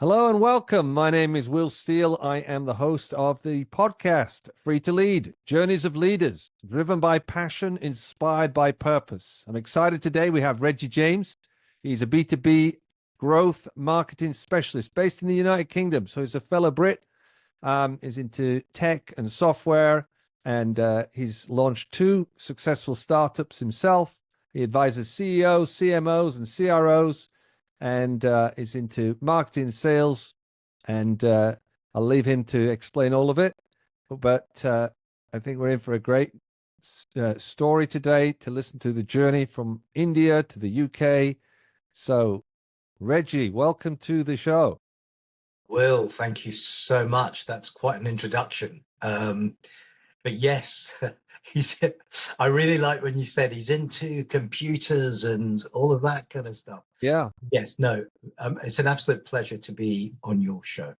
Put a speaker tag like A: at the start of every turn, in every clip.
A: Hello and welcome. My name is Will Steele. I am the host of the podcast Free to Lead, Journeys of Leaders, driven by passion, inspired by purpose. I'm excited today. We have Reggie James. He's a B2B growth marketing specialist based in the United Kingdom. So he's a fellow Brit, is into tech and software, and he's launched two successful startups himself. He advises CEOs, CMOs, and CROs, and is into marketing, sales, and I'll leave him to explain all of it. But I think we're in for a great story today to listen to the journey from India to the UK. So, Reggie, welcome to the show.
B: Will, thank you so much. That's quite an introduction. But yes, I really like when you said he's into computers and all of that kind of stuff.
A: Yeah.
B: Yes, no, it's an absolute pleasure to be on your show.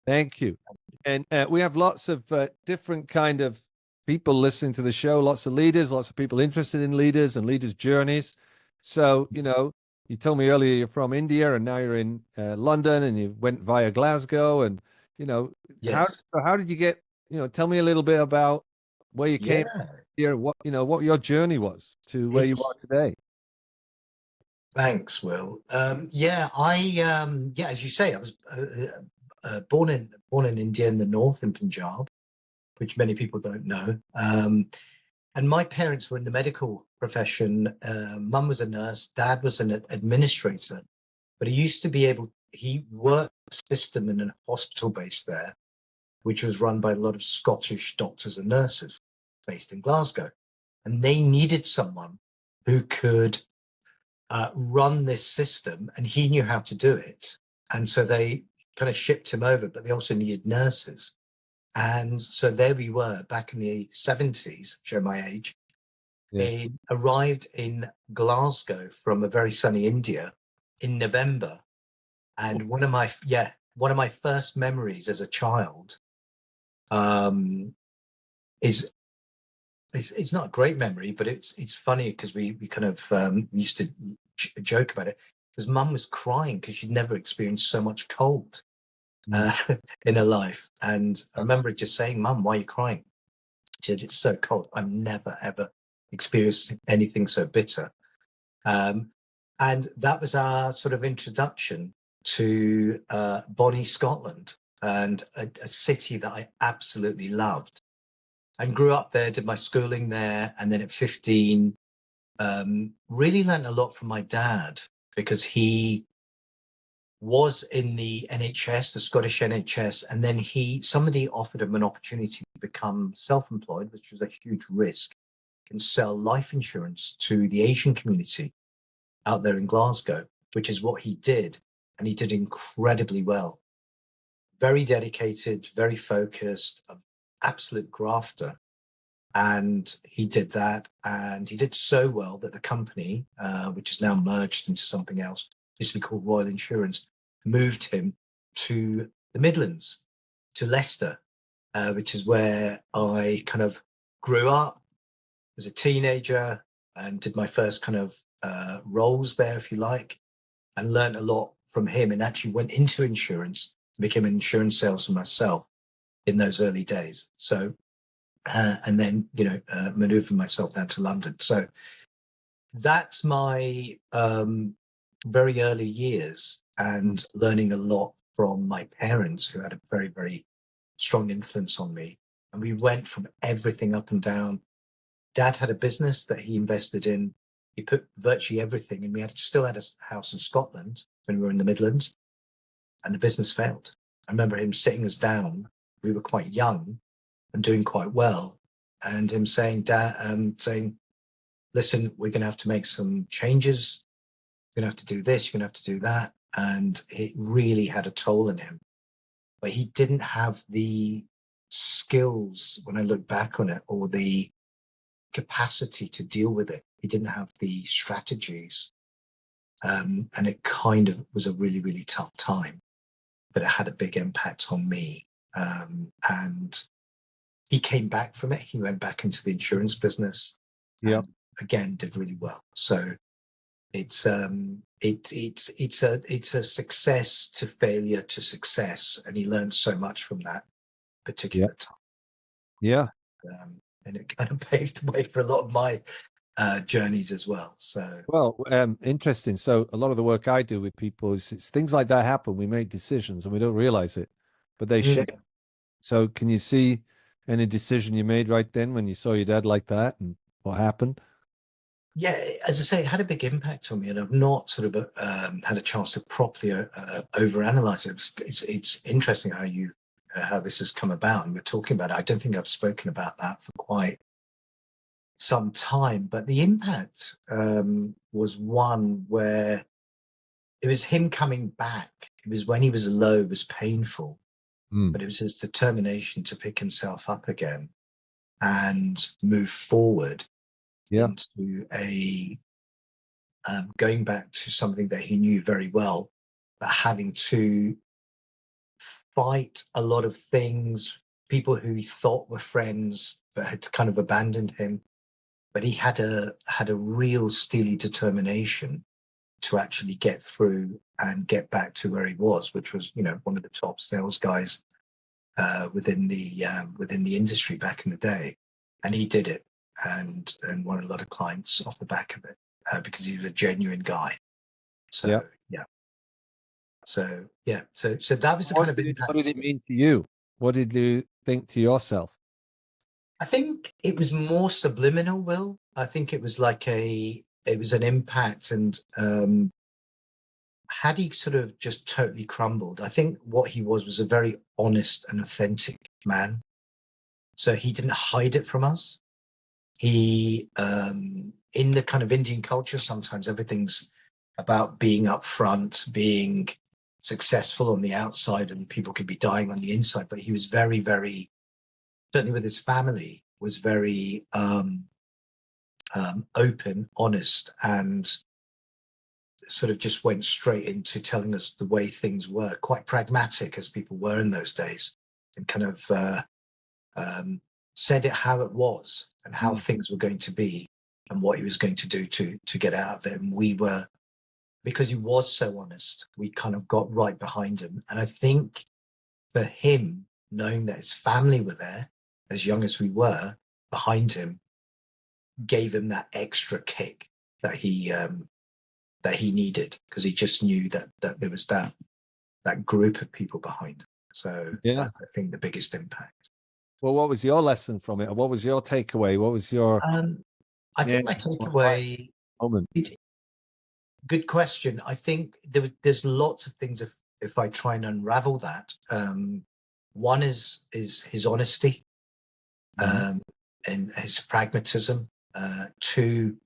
A: Thank you. And we have lots of different kind of people listening to the show, lots of leaders, lots of people interested in leaders and leaders' journeys. So, you told me earlier you're from India and now you're in London and you went via Glasgow and,
B: Yes.
A: how did you get, tell me a little bit about where you came
B: Yeah.
A: here, what your journey was to where you are today.
B: Thanks, Will. As you say, I was born in India in the north, in Punjab, which many people don't know. And my parents were in the medical profession. Mum was a nurse, dad was an administrator, but he worked a system in a hospital base there, which was run by a lot of Scottish doctors and nurses based in Glasgow. And they needed someone who could run this system, and he knew how to do it. And so they kind of shipped him over, but they also needed nurses. And so there we were back in the 70s, show my age.
A: Yes.
B: He arrived in Glasgow from a very sunny India in November. And one of my first memories as a child is it's not a great memory, but it's funny because we kind of used to joke about it, because Mum was crying because she'd never experienced so much cold in her life. And I remember just saying, "Mum, why are you crying?" She said, "It's so cold. I've never ever experienced anything so bitter." And that was our sort of introduction to Bonnie, Scotland, and a city that I absolutely loved. And grew up there, did my schooling there, and then at 15, really learned a lot from my dad, because he was in the NHS, the Scottish NHS, and then somebody offered him an opportunity to become self-employed, which was a huge risk, and sell life insurance to the Asian community out there in Glasgow, which is what he did, and he did incredibly well. Very dedicated, very focused, an absolute grafter. And he did that, and he did so well that the company, which is now merged into something else, used to be called Royal Insurance, moved him to the Midlands, to Leicester, which is where I kind of grew up as a teenager and did my first kind of roles there, if you like, and learned a lot from him, and actually went into insurance and became an insurance salesman myself in those early days. So and then, maneuvering myself down to London. So that's my very early years, and learning a lot from my parents, who had a very, very strong influence on me. And we went from everything up and down. Dad had a business that he invested in. He put virtually everything, and we still had a house in Scotland when we were in the Midlands, and the business failed. I remember him sitting us down. We were quite young and doing quite well, and him saying, saying, "Listen, we're going to have to make some changes. You're going to have to do this. You're going to have to do that." And it really had a toll on him. But he didn't have the skills, when I look back on it, or the capacity to deal with it. He didn't have the strategies, and it kind of was a really, really tough time. But it had a big impact on me, and he came back from it. He went back into the insurance business.
A: Yeah.
B: Again, did really well. So It's a success to failure to success, and he learned so much from that
A: Yeah.
B: particular time.
A: Yeah.
B: And it kind of paved the way for a lot of my journeys as well. So
A: Well, interesting. So a lot of the work I do with people is it's things like that happen. We make decisions and we don't realize it, but they
B: mm,
A: shape. So can you see any decision you made right then when you saw your dad like that and what happened?
B: yeah, as I say, it had a big impact on me, and I've not sort of had a chance to properly overanalyze it. It's interesting how this has come about, and we're talking about it. I don't think I've spoken about that for quite some time, but the impact was one where it was him coming back. It was when he was low, it was painful,
A: Mm.
B: but it was his determination to pick himself up again and move forward
A: Yeah.
B: into a going back to something that he knew very well, but having to fight a lot of things, people who he thought were friends but had kind of abandoned him. But he had a real steely determination to actually get through and get back to where he was, which was, you know, one of the top sales guys within the industry back in the day. And he did it, and won a lot of clients off the back of it because he was a genuine guy.
A: Yeah.
B: So yeah, so that was the kind of
A: What did
B: impact.
A: it mean to you? What did you think to yourself?
B: I think it was more subliminal, Will. I think it was like it was an impact, and had he sort of just totally crumbled, I think what he was a very honest and authentic man. So he didn't hide it from us. He, in the kind of Indian culture, sometimes everything's about being upfront, being successful on the outside, and people could be dying on the inside. But he was very, very, certainly with his family, was very open, honest, and sort of just went straight into telling us the way things were, quite pragmatic as people were in those days, and kind of um, said it how it was and how
A: Mm.
B: things were going to be and what he was going to do to get out of it. And we were, because he was so honest, we kind of got right behind him. And I think for him, knowing that his family were there, as young as we were, behind him, gave him that extra kick that he needed, because he just knew that there was that group of people behind him. So
A: Yeah.
B: that's, I think, the biggest impact.
A: Well, what was your lesson from it? Or what was your takeaway? What was your
B: I
A: yeah,
B: think my takeaway,
A: moment?
B: good question. I think there's lots of things if I try and unravel that. One is his honesty,
A: Mhm.
B: um, and his pragmatism. Two,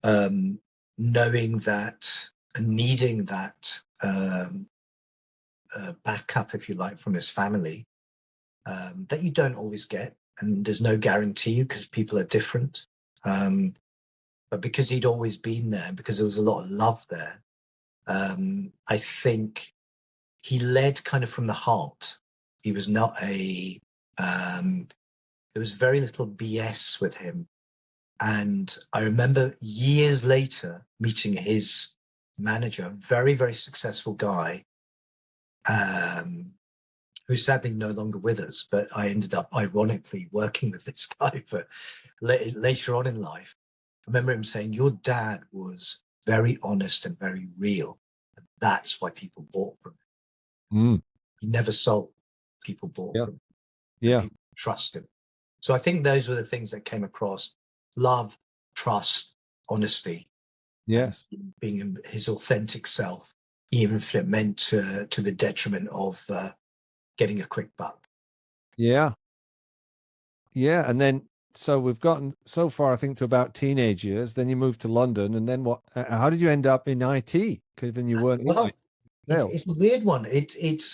B: um, knowing that and needing that backup, if you like, from his family, that you don't always get, and there's no guarantee because people are different. But because he'd always been there, because there was a lot of love there, I think he led kind of from the heart. He was not there was very little BS with him. And I remember years later meeting his manager, very, very successful guy, um, who's sadly no longer with us, but I ended up ironically working with this guy for later on in life. I remember him saying, "Your dad was very honest and very real. And that's why people bought from him.
A: Mm.
B: He never sold. People bought
A: Yeah.
B: from him, and
A: Yeah.
B: people trust him." So I think those were the things that came across: love, trust, honesty, and
A: Yes.
B: being his authentic self, even if it meant to the detriment of getting a quick buck.
A: Yeah. Yeah. And then, so we've gotten so far, I think, to about teenage years. Then you moved to London, and then what? How did you end up in IT? Because you weren't in
B: Well,
A: IT sales.
B: it's a weird one. It's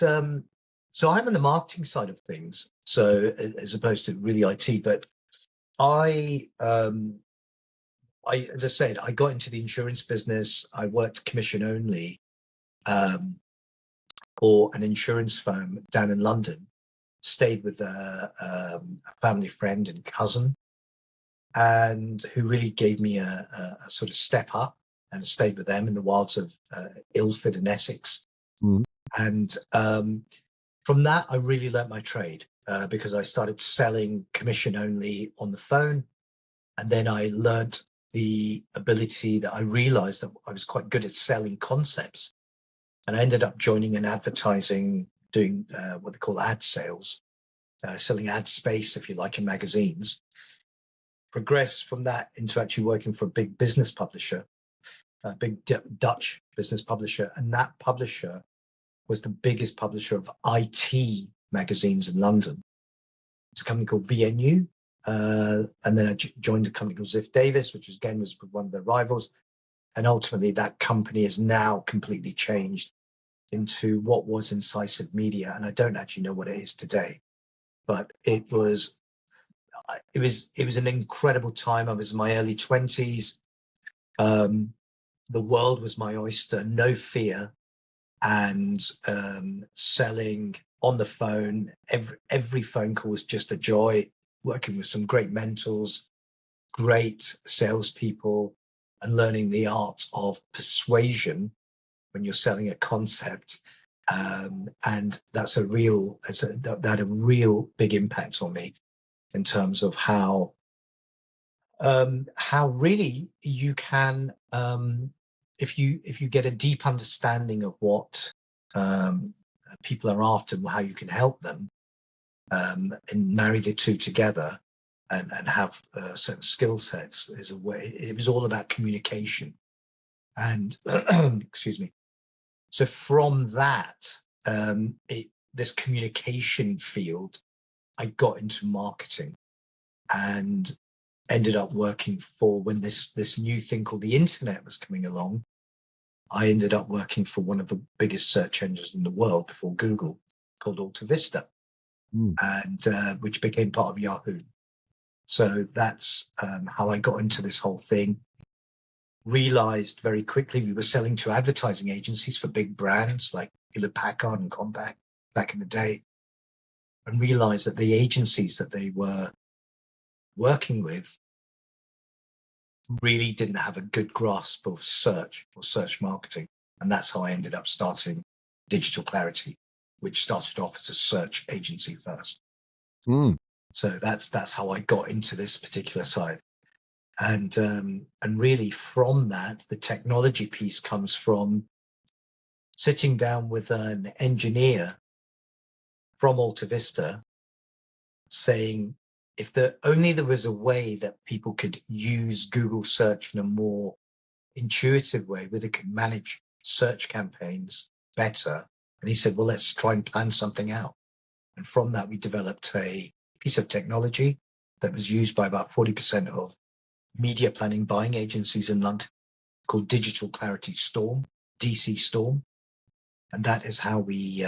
B: so I'm on the marketing side of things, so as opposed to really IT. But I as I said, I got into the insurance business. I worked commission only um, for an insurance firm down in London. Stayed with a family friend and cousin, and who really gave me a sort of step up and stayed with them in the wilds of Ilford and Essex.
A: Mm.
B: And from that, I really learnt my trade because I started selling commission only on the phone. And then I learnt the ability that I realized that I was quite good at selling concepts. And I ended up joining an advertising, doing what they call ad sales, selling ad space, if you like, in magazines. Progressed from that into actually working for a big business publisher, a big Dutch business publisher. And that publisher was the biggest publisher of IT magazines in London. It's a company called VNU. And then I joined a company called Ziff Davis, which again was one of their rivals. And ultimately that company is now completely changed into what was Incisive Media. And I don't actually know what it is today, but it was an incredible time. I was in my early 20s. The world was my oyster, no fear, and selling on the phone. Every phone call was just a joy, working with some great mentors, great salespeople, and learning the art of persuasion when you're selling a concept. And that had a real big impact on me in terms of how really you can, if you get a deep understanding of what people are after and how you can help them, and marry the two together and have certain skill sets, is a way. It was all about communication. And excuse me. So from that, this communication field, I got into marketing and ended up working for, when this new thing called the internet was coming along, I ended up working for one of the biggest search engines in the world before Google, called Alta Vista, and which became part of Yahoo. So that's how I got into this whole thing. Realized very quickly we were selling to advertising agencies for big brands like Hewlett Packard and Compaq back in the day, and realized that the agencies that they were working with really didn't have a good grasp of search or search marketing. And that's how I ended up starting Digital Clarity, which started off as a search agency first. So that's how I got into this particular side. And really from that, the technology piece comes from sitting down with an engineer from Alta Vista saying, if there was a way that people could use Google search in a more intuitive way where they could manage search campaigns better. And he said, well, let's try and plan something out. And from that, we developed a piece of technology that was used by about 40% of media planning buying agencies in London, called Digital Clarity Storm, DC Storm. And that is how we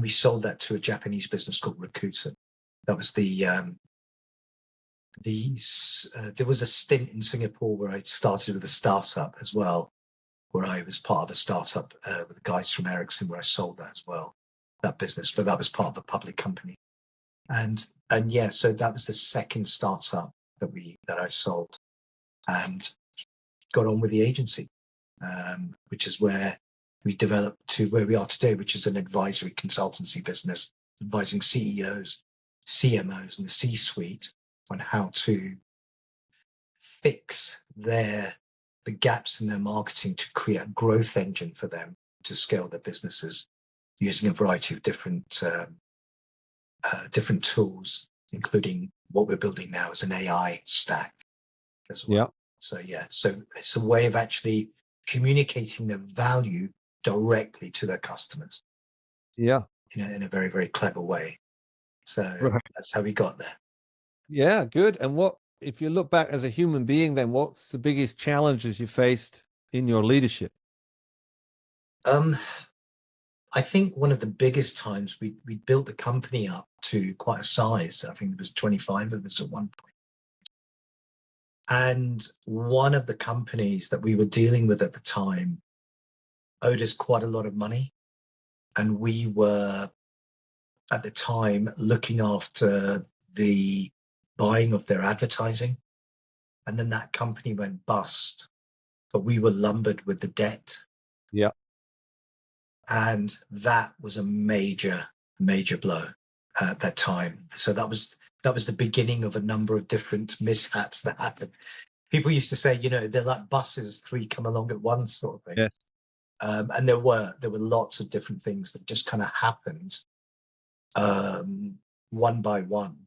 B: sold that to a Japanese business called Rakuten. That was there was a stint in Singapore where I started with a startup as well, where I was part of a startup with the guys from Ericsson, where I sold that as well, that business, but that was part of a public company. And yeah, so that was the second startup that I sold, and got on with the agency, which is where we developed to where we are today, which is an advisory consultancy business, advising CEOs, CMOs, and the C-suite on how to fix the gaps in their marketing to create a growth engine for them to scale their businesses using a variety of different tools, including what we're building now as an AI stack as well.
A: Yeah.
B: So yeah, so it's a way of actually communicating the value directly to their customers.
A: Yeah.
B: In a very, very clever way. So that's how we got there.
A: Yeah, good. And what, if you look back as a human being, then what's the biggest challenges you faced in your leadership?
B: I think one of the biggest times we built the company up to quite a size. I think there was 25 of us at one point. And one of the companies that we were dealing with at the time owed us quite a lot of money. And we were, at the time, looking after the buying of their advertising. And then that company went bust. but we were lumbered with the debt.
A: Yeah.
B: And that was a major, major blow at that time. So that was the beginning of a number of different mishaps that happened. People used to say, you know, they're like buses, three come along at once, sort of thing.
A: Yes.
B: And there were lots of different things that just kind of happened one by one.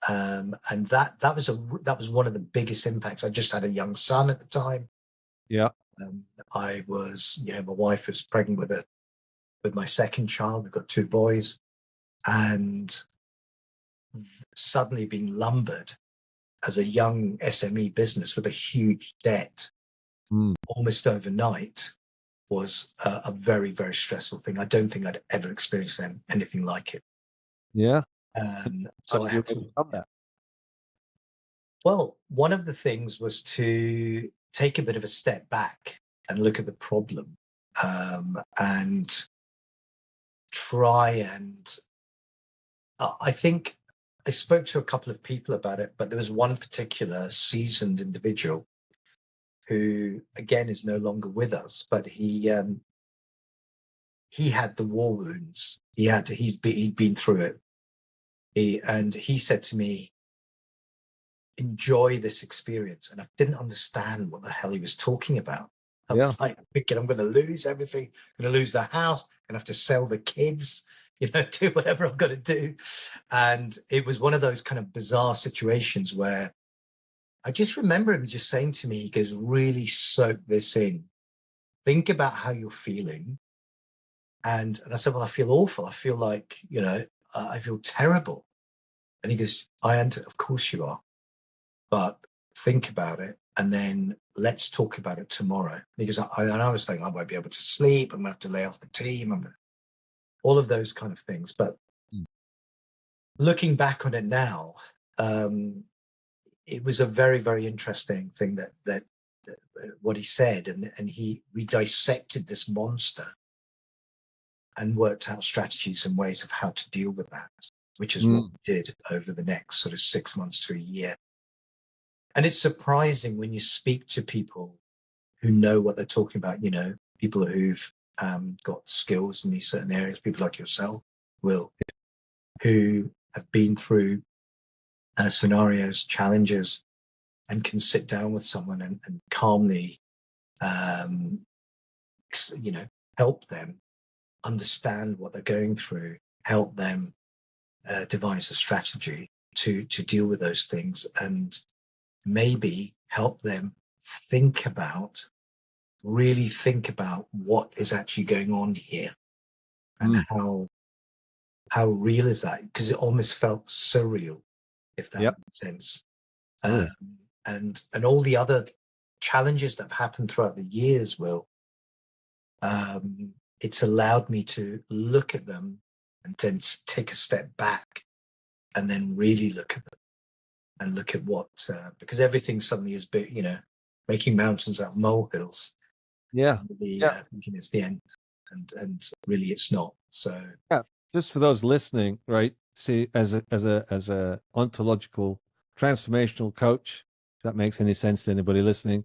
B: And that was one of the biggest impacts. I just had a young son at the time.
A: Yeah.
B: I was, you know, my wife was pregnant with my second child. We've got two boys, and suddenly being lumbered as a young SME business with a huge debt almost overnight was a very, very stressful thing. I don't think I'd ever experienced anything like it.
A: Yeah.
B: So I had to
A: overcome that.
B: Well, one of the things was to take a bit of a step back and look at the problem, and try and I think I spoke to a couple of people about it, but there was one particular seasoned individual who, again, is no longer with us, but he had the war wounds. He'd been through it. He said to me, enjoy this experience. And I didn't understand what the hell he was talking about. I
A: Yeah.
B: was like thinking, I'm going to lose everything. I'm going to lose the house. I'm going to have to sell the kids, you know, do whatever I've got to do. And it was one of those kind of bizarre situations where I just remember him just saying to me, he goes, really soak this in. Think about how you're feeling. And I said, well, I feel awful. I feel like, you know, I feel terrible. And he goes, of course you are. But think about it, and then let's talk about it tomorrow. Because I was thinking I won't be able to sleep. I'm going to have to lay off the team. All of those kind of things. But looking back on it now, it was a very, very interesting thing that what he said, and we dissected this monster and worked out strategies and ways of how to deal with that, which is what we did over the next sort of 6 months to a year. And it's surprising when you speak to people who know what they're talking about, you know, people who've got skills in these certain areas, people like yourself, Will, who have been through scenarios, challenges, and can sit down with someone and calmly, you know, help them understand what they're going through, help them devise a strategy to deal with those things, and maybe help them really think about what is actually going on here, and how real is that? Because it almost felt surreal, if that makes sense. And all the other challenges that have happened throughout the years, Will, it's allowed me to look at them and then take a step back and then really look at them and look at what, because everything suddenly is big, you know, making mountains out of molehills. Thinking it's the end, and really it's not. So
A: just for those listening, right? See, as a ontological transformational coach, if that makes any sense to anybody listening,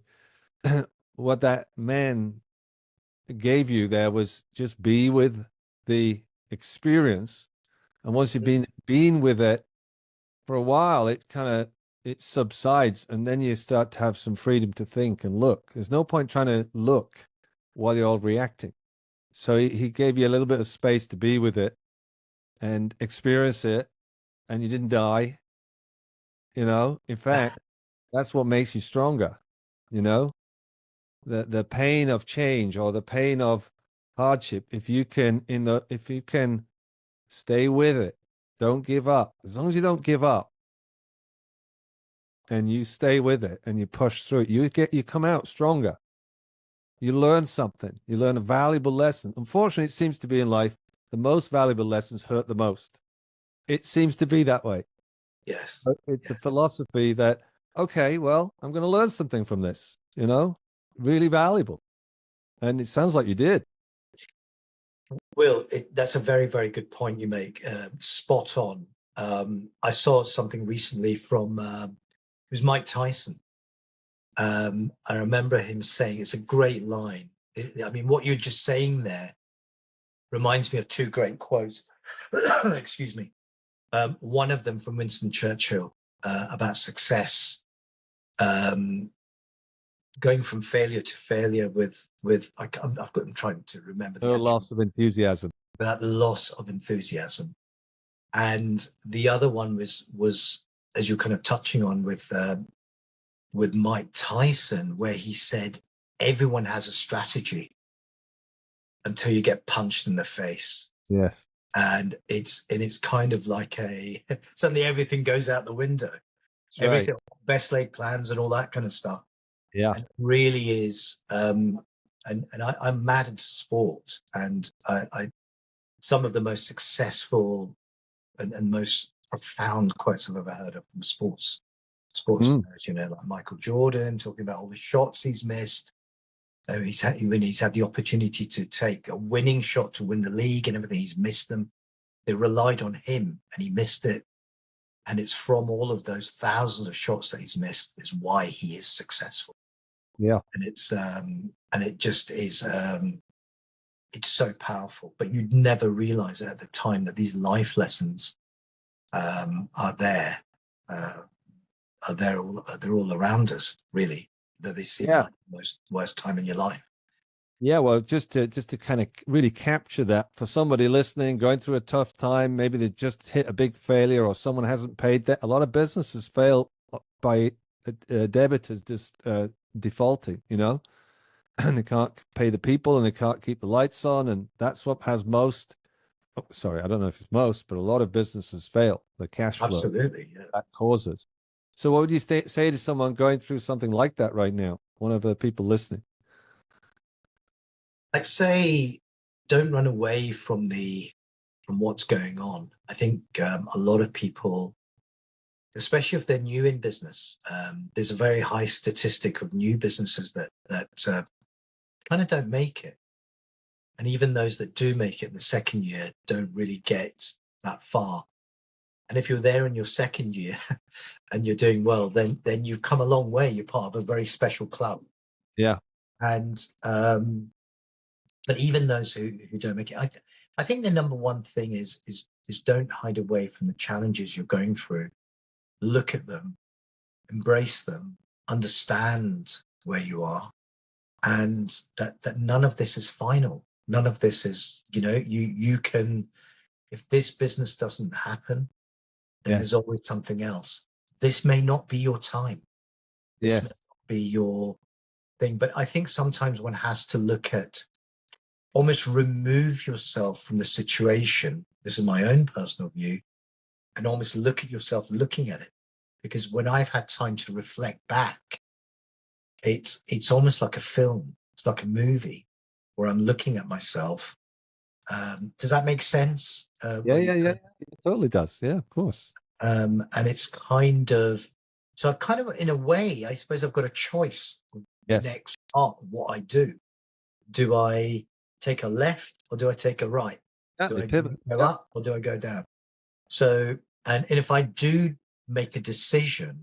A: what that man gave you there was just be with the experience, and once you've been with it for a while, it subsides, and then you start to have some freedom to think and look. There's no point trying to look while you're all reacting. So he gave you a little bit of space to be with it and experience it, and you didn't die. You know, in fact, that's what makes you stronger. You know, the pain of change or the pain of hardship. If you can stay with it, don't give up. As long as you don't give up, and you stay with it and you push through it, you come out stronger. You learn something. You learn a valuable lesson. Unfortunately, it seems to be in life, the most valuable lessons hurt the most. It seems to be that way.
B: Yes.
A: But it's a philosophy that, okay, well, I'm going to learn something from this, you know, really valuable. And it sounds like you did.
B: Will, that's a very, very good point you make. Spot on. I saw something recently from it was Mike Tyson, I remember him saying, it's a great line. I mean, what you're just saying there reminds me of two great quotes. Excuse me. One of them from Winston Churchill about success, going from failure to failure I'm trying to remember the
A: No
B: actual,
A: loss of enthusiasm.
B: that loss of enthusiasm. And the other one was as you're kind of touching on with Mike Tyson, where he said everyone has a strategy until you get punched in the face.
A: Yes.
B: And it's kind of like suddenly everything goes out the window.
A: That's right.
B: Everything, best laid plans and all that kind of stuff.
A: Yeah.
B: And it really is. And I'm mad into sport, and I some of the most successful and most profound quotes I've ever heard of from sports players, like Michael Jordan talking about all the shots he's missed. When he's had the opportunity to take a winning shot to win the league and everything, he's missed them. They relied on him and he missed it. And it's from all of those thousands of shots that he's missed is why he is successful.
A: Yeah.
B: And it just is, it's so powerful, but you'd never realize it at the time that these life lessons are there. They're all around us, really. That they seem like the most worst time in your life.
A: Yeah, well, just to kind of really capture that for somebody listening, going through a tough time, maybe they just hit a big failure or someone hasn't paid that. A lot of businesses fail by debitors just defaulting, and they can't pay the people and they can't keep the lights on, and that's what has most. Oh, sorry, I don't know if it's most, but a lot of businesses fail. The cash flow
B: Absolutely, yeah.
A: that causes. So, what would you say to someone going through something like that right now? One of the people listening.
B: I'd say don't run away from what's going on. I think a lot of people, especially if they're new in business, there's a very high statistic of new businesses that kind of don't make it. And even those that do make it in the second year don't really get that far. And if you're there in your second year and you're doing well, then you've come a long way. You're part of a very special club.
A: Yeah.
B: And but even those who don't make it, I think the number one thing is don't hide away from the challenges you're going through. Look at them, embrace them, understand where you are, and that none of this is final. None of this is, you can, if this business doesn't happen, then there's always something else. This may not be your time. This may not be your thing. But I think sometimes one has to look at, almost remove yourself from the situation. This is my own personal view, and almost look at yourself looking at it. Because when I've had time to reflect back, it's almost like a film. It's like a movie where I'm looking at myself. Does that make sense?
A: Yeah. It totally does. Yeah, of course.
B: And it's kind of, so I've kind of, in a way, I suppose I've got a choice of the next part of what I do. Do I take a left or do I take a right? Do I
A: Pivot.
B: go up or do I go down? So, and if I do make a decision,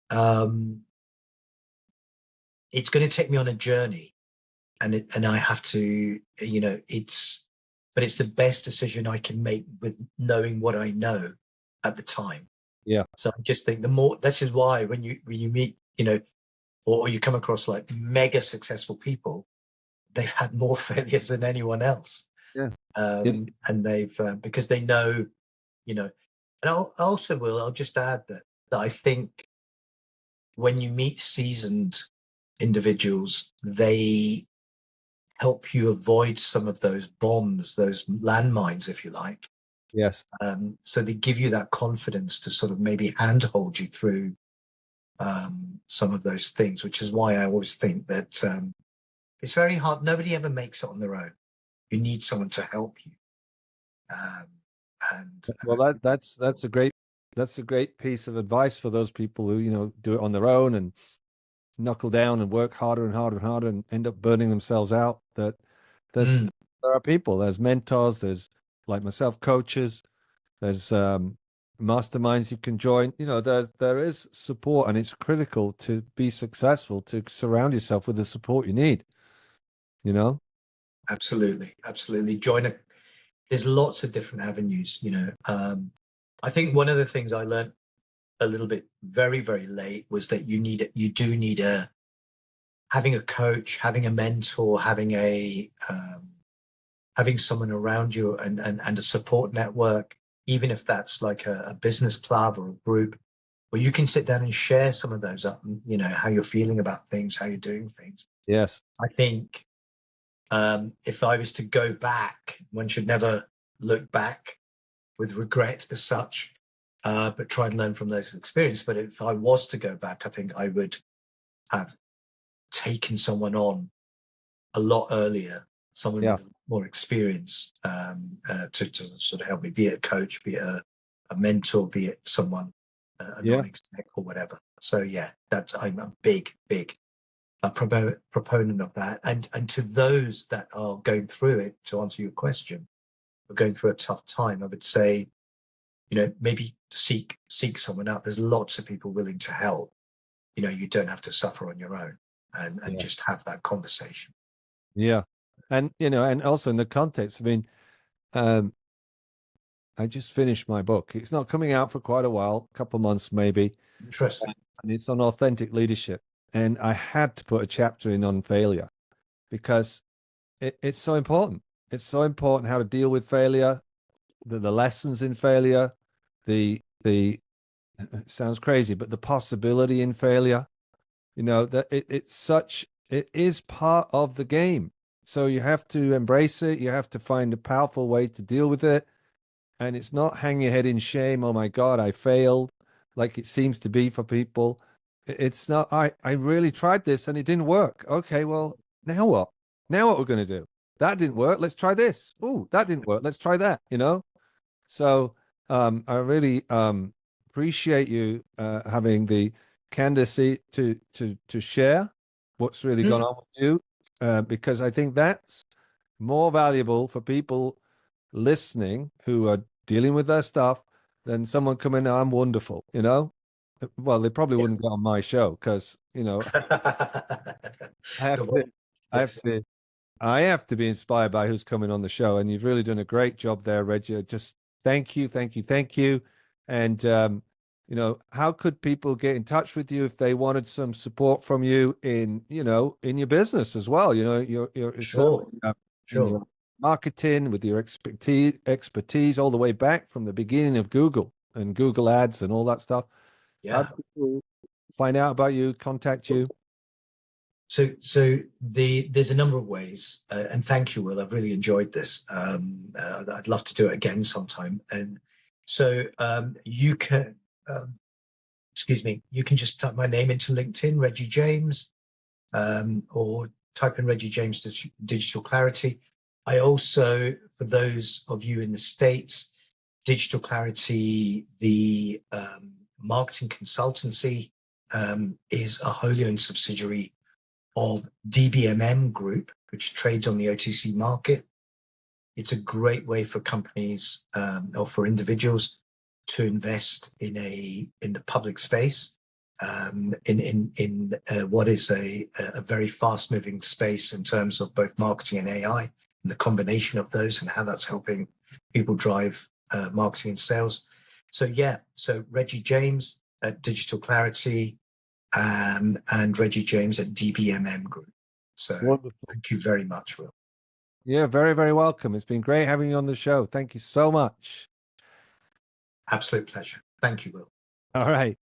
B: it's going to take me on a journey, and I have to, but it's the best decision I can make with knowing what I know at the time.
A: Yeah.
B: So I just think this is why when you meet, or you come across like mega successful people, they've had more failures than anyone else.
A: Yeah.
B: And they've, because they know, and I'll just add that I think when you meet seasoned individuals, they help you avoid some of those bombs, those landmines, if you like.
A: Yes.
B: So they give you that confidence to sort of maybe handhold you through some of those things, which is why I always think that it's very hard. Nobody ever makes it on their own. You need someone to help you.
A: Well, that's a great piece of advice for those people who do it on their own and knuckle down and work harder and harder and harder and end up burning themselves out. That there are people, there's mentors, there's like myself, coaches, there's masterminds you can join. There is support, and it's critical to be successful to surround yourself with the support you need.
B: Absolutely, absolutely. There's lots of different avenues. I think one of the things I learned a little bit very, very late was that you do need having a coach, having a mentor, having someone around you and a support network, even if that's like a business club or a group where you can sit down and share some of those up, how you're feeling about things, how you're doing things.
A: Yes.
B: I think if I was to go back, one should never look back with regret as such, but try and learn from those experiences. But if I was to go back, I think I would have taken someone on a lot earlier, someone
A: Yeah.
B: with more experience to sort of help me, be it a coach, be it a mentor, be it someone, a non-exec or whatever. So yeah, I'm a big proponent of that. And to those that are going through it, to answer your question, are going through a tough time, I would say, maybe seek someone out. There's lots of people willing to help. You don't have to suffer on your own, and just have that conversation.
A: Yeah. And also in the context, I mean, I just finished my book. It's not coming out for quite a while, a couple of months maybe.
B: Interesting.
A: And it's on authentic leadership. And I had to put a chapter in on failure because it's so important. It's so important how to deal with failure, the lessons in failure, the it sounds crazy, but the possibility in failure, that it is part of the game. So you have to embrace it. You have to find a powerful way to deal with it. And it's not hang your head in shame. Oh my God, I failed, like it seems to be for people. It's not, I really tried this and it didn't work. Okay, well, now what? Now what we're going to do? That didn't work. Let's try this. Oh, that didn't work. Let's try that. So I really appreciate you having the candidacy to share what's really gone on with you, because I think that's more valuable for people listening who are dealing with their stuff than someone coming, I'm wonderful. Well, they probably wouldn't go on my show because, I have to, I have
B: Yes.
A: to, I have to be inspired by who's coming on the show. And you've really done a great job there, Reggie. Just thank you, thank you, thank you. And, how could people get in touch with you if they wanted some support from you in your business as well? You're
B: Sure.
A: in your marketing with your expertise all the way back from the beginning of Google and Google Ads and all that stuff. How
B: Yeah.
A: do people find out about you, contact you?
B: So there's a number of ways, and thank you, Will. I've really enjoyed this. I'd love to do it again sometime. And so you can, excuse me, you can just type my name into LinkedIn, Reggie James, or type in Reggie James Digital Clarity. I also, for those of you in the States, Digital Clarity, the marketing consultancy, is a wholly owned subsidiary of DBMM Group, which trades on the OTC market. It's a great way for companies or for individuals to invest in the public space, in what is a very fast moving space in terms of both marketing and AI, and the combination of those and how that's helping people drive marketing and sales. So Reggie James at Digital Clarity, and Reggie James at DBMM Group. So
A: Wonderful.
B: thank you very much, Will.
A: Yeah, very, very welcome. It's been great having you on the show. Thank you so much.
B: Absolute pleasure. Thank you, Will.
A: All right.